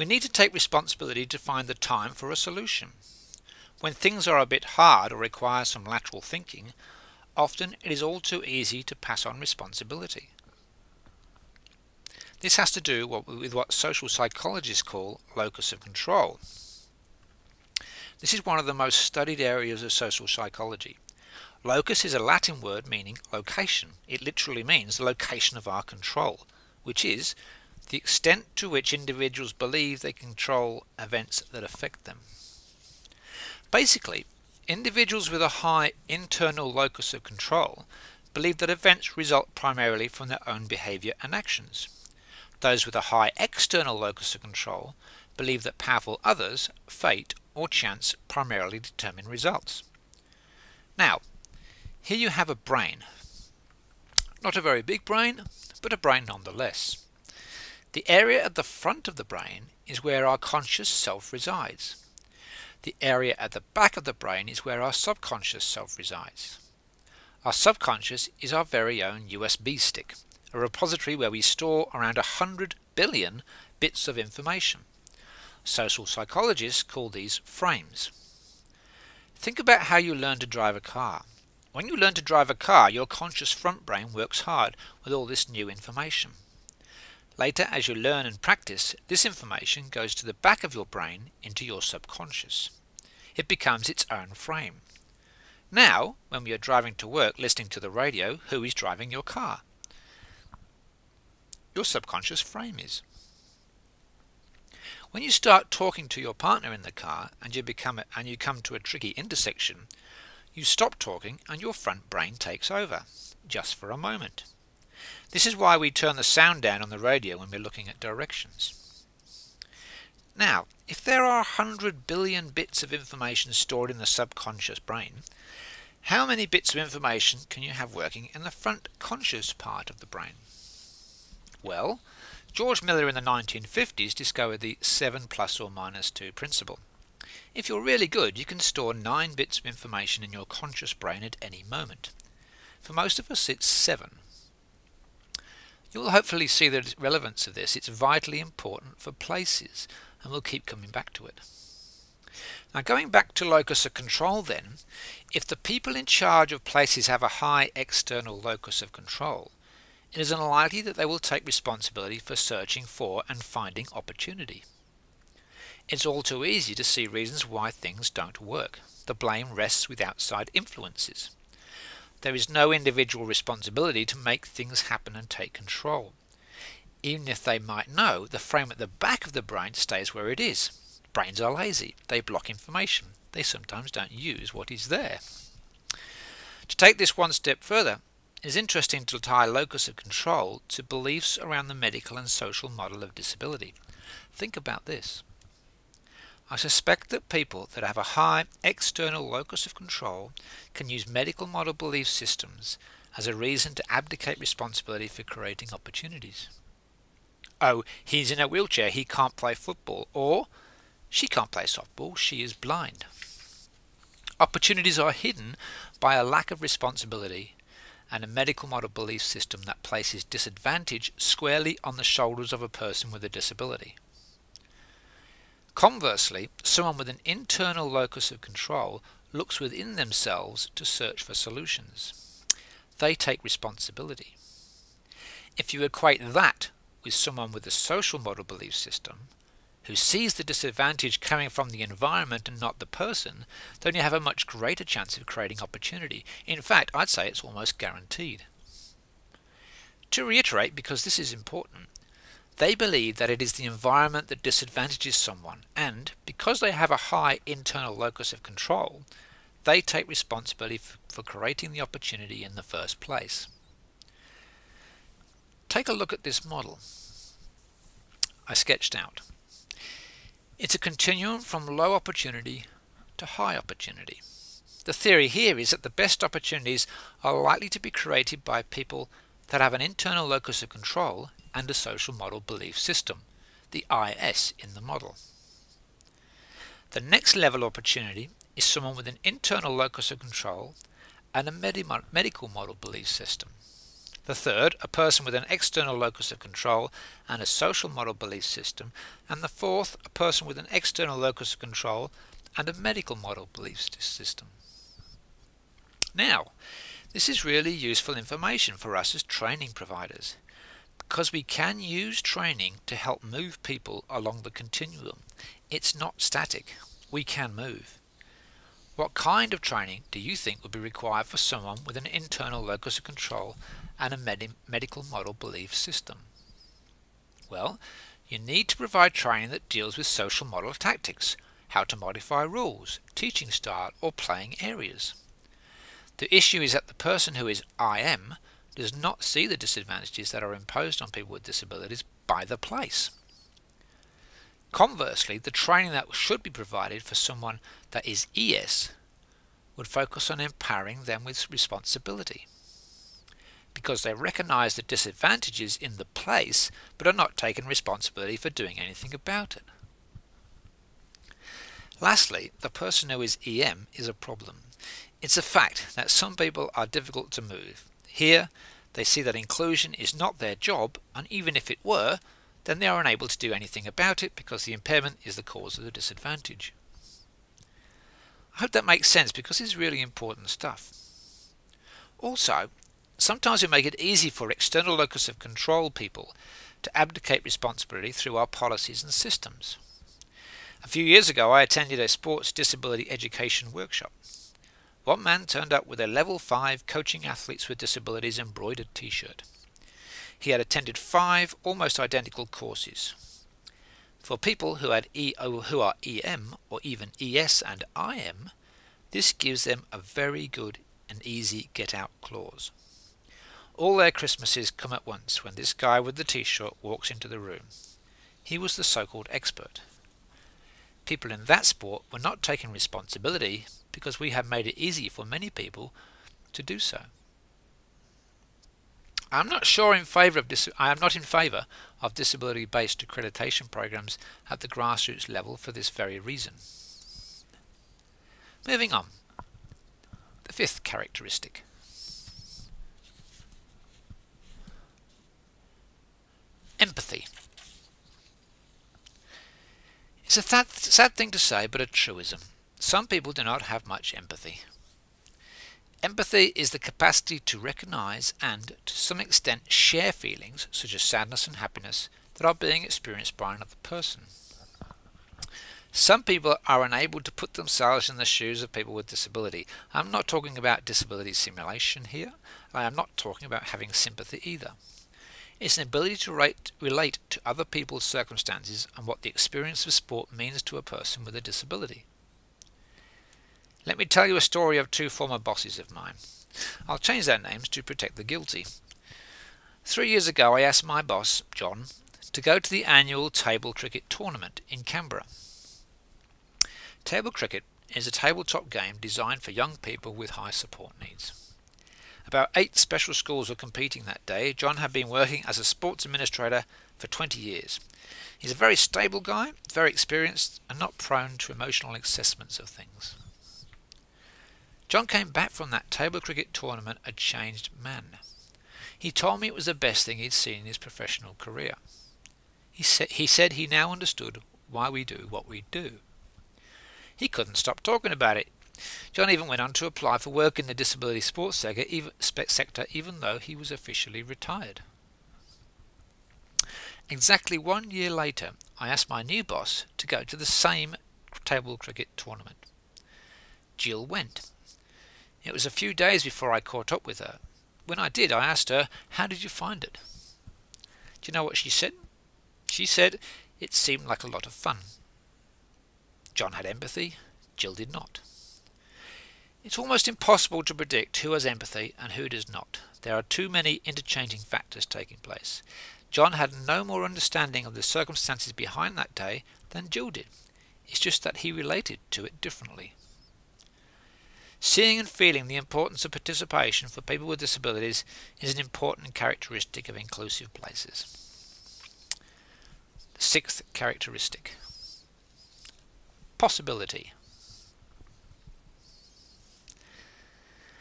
We need to take responsibility to find the time for a solution. When things are a bit hard or require some lateral thinking, often it is all too easy to pass on responsibility. This has to do with what social psychologists call locus of control. This is one of the most studied areas of social psychology. Locus is a Latin word meaning location. It literally means the location of our control, which is the extent to which individuals believe they control events that affect them. Basically, individuals with a high internal locus of control believe that events result primarily from their own behavior and actions. Those with a high external locus of control believe that powerful others, fate, or chance primarily determine results. Now, here you have a brain. Not a very big brain, but a brain nonetheless. The area at the front of the brain is where our conscious self resides. The area at the back of the brain is where our subconscious self resides. Our subconscious is our very own USB stick, a repository where we store around 100 billion bits of information. Social psychologists call these frames. Think about how you learn to drive a car. When you learn to drive a car, your conscious front brain works hard with all this new information. Later, as you learn and practice, this information goes to the back of your brain into your subconscious. It becomes its own frame. Now, when we are driving to work listening to the radio, who is driving your car? Your subconscious frame is. When you start talking to your partner in the car and you come to a tricky intersection, you stop talking and your front brain takes over, just for a moment. This is why we turn the sound down on the radio when we're looking at directions. Now, if there are 100 billion bits of information stored in the subconscious brain, how many bits of information can you have working in the front conscious part of the brain? Well, George Miller in the 1950s discovered the 7 plus or minus 2 principle. If you're really good, you can store 9 bits of information in your conscious brain at any moment. For most of us, it's 7. You'll hopefully see the relevance of this. It's vitally important for places, and we'll keep coming back to it. Now, going back to locus of control then, if the people in charge of places have a high external locus of control, it is unlikely that they will take responsibility for searching for and finding opportunity. It's all too easy to see reasons why things don't work. The blame rests with outside influences. There is no individual responsibility to make things happen and take control. Even if they might know, the frame at the back of the brain stays where it is. Brains are lazy. They block information. They sometimes don't use what is there. To take this one step further, it is interesting to tie locus of control to beliefs around the medical and social model of disability. Think about this. I suspect that people that have a high external locus of control can use medical model belief systems as a reason to abdicate responsibility for creating opportunities. Oh, he's in a wheelchair, he can't play football, or she can't play softball, she is blind. Opportunities are hidden by a lack of responsibility and a medical model belief system that places disadvantage squarely on the shoulders of a person with a disability. Conversely, someone with an internal locus of control looks within themselves to search for solutions. They take responsibility. If you equate that with someone with a social model belief system, who sees the disadvantage coming from the environment and not the person, then you have a much greater chance of creating opportunity. In fact, I'd say it's almost guaranteed. To reiterate, because this is important, they believe that it is the environment that disadvantages someone, and because they have a high internal locus of control, they take responsibility for creating the opportunity in the first place. Take a look at this model I sketched out. It's a continuum from low opportunity to high opportunity. The theory here is that the best opportunities are likely to be created by people that have an internal locus of control and a social model belief system, the IS in the model. The next level opportunity is someone with an internal locus of control and a medical model belief system. The third, a person with an external locus of control and a social model belief system. And the fourth, a person with an external locus of control and a medical model belief system. Now, this is really useful information for us as training providers, because we can use training to help move people along the continuum. It's not static. We can move. What kind of training do you think would be required for someone with an internal locus of control and a medical model belief system? Well, you need to provide training that deals with social model tactics, how to modify rules, teaching style, or playing areas. The issue is that the person who is IM does not see the disadvantages that are imposed on people with disabilities by the place. Conversely, the training that should be provided for someone that is ES would focus on empowering them with responsibility, because they recognize the disadvantages in the place but are not taking responsibility for doing anything about it. Lastly, the person who is EM is a problem. It's a fact that some people are difficult to move. Here, they see that inclusion is not their job, and even if it were, then they are unable to do anything about it because the impairment is the cause of the disadvantage. I hope that makes sense, because it's really important stuff. Also, sometimes we make it easy for external locus of control people to abdicate responsibility through our policies and systems. A few years ago, I attended a sports disability education workshop. One man turned up with a level 5 coaching athletes with disabilities embroidered t-shirt. He had attended 5 almost identical courses. For people who are EM or even ES and IM, this gives them a very good and easy get-out clause. All their Christmases come at once when this guy with the t-shirt walks into the room. He was the so-called expert. People in that sport were not taking responsibility because we have made it easy for many people to do so. I am not in favour of disability-based accreditation programs at the grassroots level for this very reason. Moving on. The fifth characteristic. Empathy. It's a sad thing to say, but a truism. Some people do not have much empathy. Empathy is the capacity to recognize and, to some extent, share feelings such as sadness and happiness that are being experienced by another person. Some people are unable to put themselves in the shoes of people with disability. I'm not talking about disability simulation here. I am not talking about having sympathy either. It's an ability to relate to other people's circumstances and what the experience of sport means to a person with a disability. Let me tell you a story of 2 former bosses of mine. I'll change their names to protect the guilty. 3 years ago, I asked my boss, John, to go to the annual table cricket tournament in Canberra. Table cricket is a tabletop game designed for young people with high support needs. About 8 special schools were competing that day. John had been working as a sports administrator for 20 years. He's a very stable guy, very experienced, and not prone to emotional assessments of things. John came back from that table cricket tournament a changed man. He told me it was the best thing he'd seen in his professional career. He said he now understood why we do what we do. He couldn't stop talking about it. John even went on to apply for work in the disability sports sector even though he was officially retired. Exactly 1 year later, I asked my new boss to go to the same table cricket tournament. Jill went. It was a few days before I caught up with her. When I did, I asked her, "How did you find it?" Do you know what she said? She said it seemed like a lot of fun. John had empathy, Jill did not. It's almost impossible to predict who has empathy and who does not. There are too many interchanging factors taking place. John had no more understanding of the circumstances behind that day than Jill did. It's just that he related to it differently. Seeing and feeling the importance of participation for people with disabilities is an important characteristic of inclusive places. The 6th characteristic. Possibility.